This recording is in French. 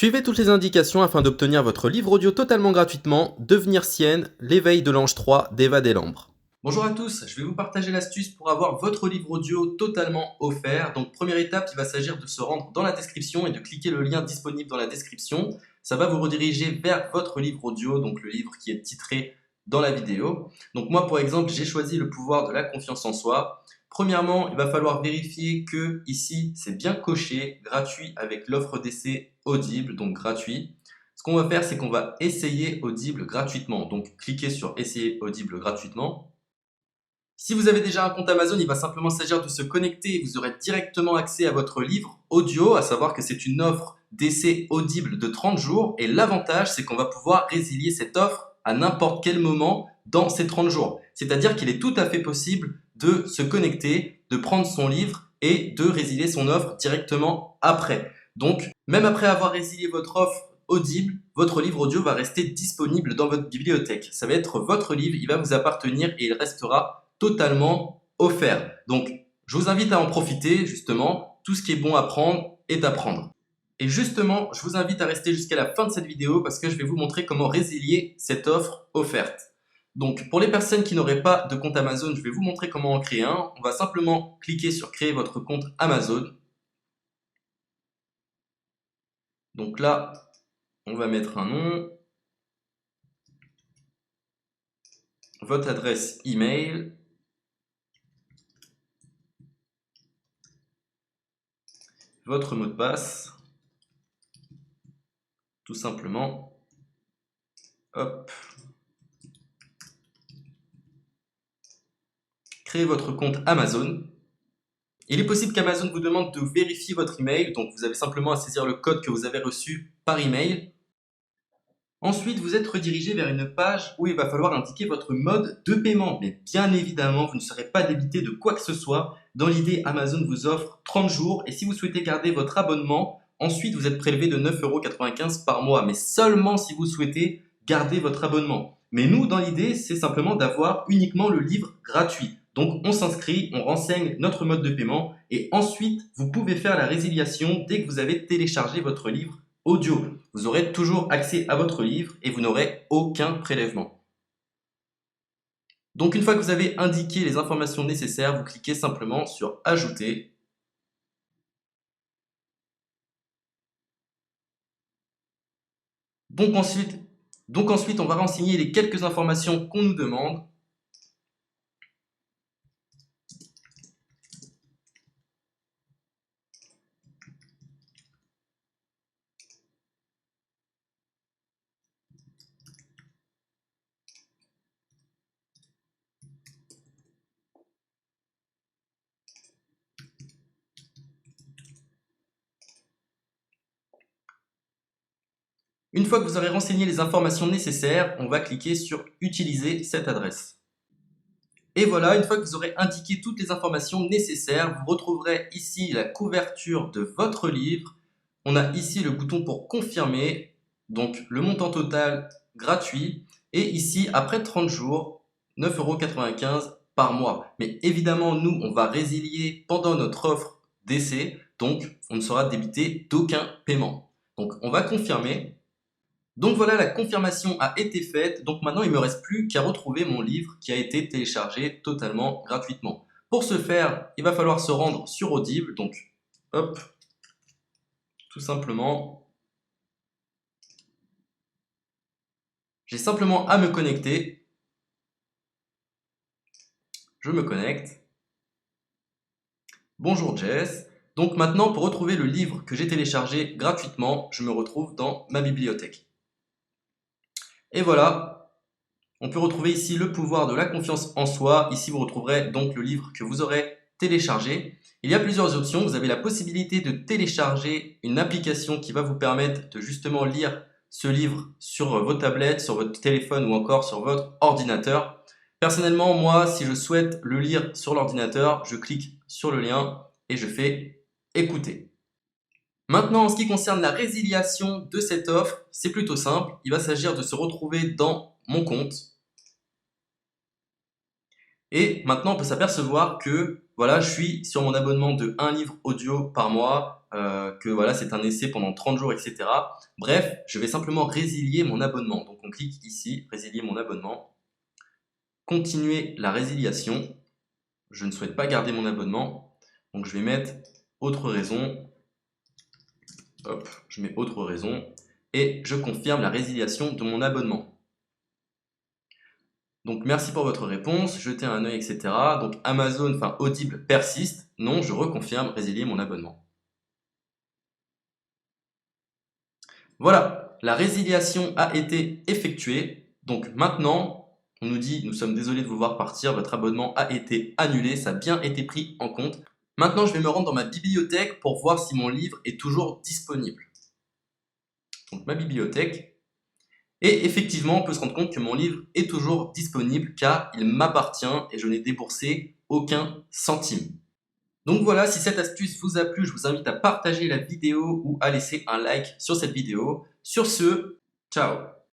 Suivez toutes les indications afin d'obtenir votre livre audio totalement gratuitement, Devenir Sienne, l'éveil de l'ange 3 d'Eva Delambre. Bonjour à tous, je vais vous partager l'astuce pour avoir votre livre audio totalement offert. Donc première étape, il va s'agir de se rendre dans la description et de cliquer le lien disponible dans la description. Ça va vous rediriger vers votre livre audio, donc le livre qui est titré dans la vidéo. Donc moi par exemple, j'ai choisi le pouvoir de la confiance en soi. Premièrement, il va falloir vérifier que ici c'est bien coché, gratuit avec l'offre d'essai Audible, donc gratuit. Ce qu'on va faire, c'est qu'on va essayer Audible gratuitement. Donc cliquez sur essayer Audible gratuitement. Si vous avez déjà un compte Amazon, il va simplement s'agir de se connecter et vous aurez directement accès à votre livre audio, à savoir que c'est une offre d'essai Audible de 30 jours. Et l'avantage, c'est qu'on va pouvoir résilier cette offre à n'importe quel moment dans ces 30 jours. C'est-à-dire qu'il est tout à fait possible de se connecter, de prendre son livre et de résilier son offre directement après. Donc, même après avoir résilié votre offre Audible, votre livre audio va rester disponible dans votre bibliothèque. Ça va être votre livre, il va vous appartenir et il restera totalement offert. Donc, je vous invite à en profiter, justement. Tout ce qui est bon à prendre est à prendre. Et justement, je vous invite à rester jusqu'à la fin de cette vidéo parce que je vais vous montrer comment résilier cette offre offerte. Donc, pour les personnes qui n'auraient pas de compte Amazon, je vais vous montrer comment en créer un. On va simplement cliquer sur créer votre compte Amazon. Donc là, on va mettre un nom, votre adresse email, votre mot de passe, tout simplement. Hop. Créez votre compte Amazon. Il est possible qu'Amazon vous demande de vérifier votre email, donc vous avez simplement à saisir le code que vous avez reçu par email. Ensuite, vous êtes redirigé vers une page où il va falloir indiquer votre mode de paiement. Mais bien évidemment, vous ne serez pas débité de quoi que ce soit. Dans l'idée, Amazon vous offre 30 jours et si vous souhaitez garder votre abonnement, ensuite vous êtes prélevé de 9,95 € par mois, mais seulement si vous souhaitez garder votre abonnement. Mais nous, dans l'idée, c'est simplement d'avoir uniquement le livre gratuit. Donc on s'inscrit, on renseigne notre mode de paiement et ensuite vous pouvez faire la résiliation dès que vous avez téléchargé votre livre audio. Vous aurez toujours accès à votre livre et vous n'aurez aucun prélèvement. Donc une fois que vous avez indiqué les informations nécessaires, vous cliquez simplement sur Ajouter. Donc ensuite, on va renseigner les quelques informations qu'on nous demande. Une fois que vous aurez renseigné les informations nécessaires, on va cliquer sur Utiliser cette adresse. Et voilà, une fois que vous aurez indiqué toutes les informations nécessaires, vous retrouverez ici la couverture de votre livre. On a ici le bouton pour confirmer, donc le montant total gratuit. Et ici, après 30 jours, 9,95 € par mois. Mais évidemment, nous, on va résilier pendant notre offre d'essai, donc on ne sera débité d'aucun paiement. Donc on va confirmer. Donc voilà, la confirmation a été faite, donc maintenant il ne me reste plus qu'à retrouver mon livre qui a été téléchargé totalement gratuitement. Pour ce faire, il va falloir se rendre sur Audible, donc hop, tout simplement, j'ai simplement à me connecter, je me connecte, bonjour Jess, donc maintenant pour retrouver le livre que j'ai téléchargé gratuitement, je me retrouve dans ma bibliothèque. Et voilà, on peut retrouver ici le pouvoir de la confiance en soi. Ici, vous retrouverez donc le livre que vous aurez téléchargé. Il y a plusieurs options. Vous avez la possibilité de télécharger une application qui va vous permettre de justement lire ce livre sur vos tablettes, sur votre téléphone ou encore sur votre ordinateur. Personnellement, moi, si je souhaite le lire sur l'ordinateur, je clique sur le lien et je fais écouter. Maintenant, en ce qui concerne la résiliation de cette offre, c'est plutôt simple. Il va s'agir de se retrouver dans mon compte. Et maintenant, on peut s'apercevoir que voilà, je suis sur mon abonnement de 1 livre audio par mois que voilà, c'est un essai pendant 30 jours, etc. Bref, je vais simplement résilier mon abonnement. Donc on clique ici, résilier mon abonnement, continuer la résiliation. Je ne souhaite pas garder mon abonnement, donc je vais mettre autre raison. Hop, je mets autre raison et je confirme la résiliation de mon abonnement. Donc merci pour votre réponse, jetez un œil, etc. Donc Amazon, enfin Audible persiste. Non, je reconfirme, résilier mon abonnement. Voilà, la résiliation a été effectuée. Donc maintenant, on nous dit, nous sommes désolés de vous voir partir, votre abonnement a été annulé, ça a bien été pris en compte. Maintenant, je vais me rendre dans ma bibliothèque pour voir si mon livre est toujours disponible. Donc ma bibliothèque. Et effectivement, on peut se rendre compte que mon livre est toujours disponible car il m'appartient et je n'ai déboursé aucun centime. Donc voilà, si cette astuce vous a plu, je vous invite à partager la vidéo ou à laisser un like sur cette vidéo. Sur ce, ciao!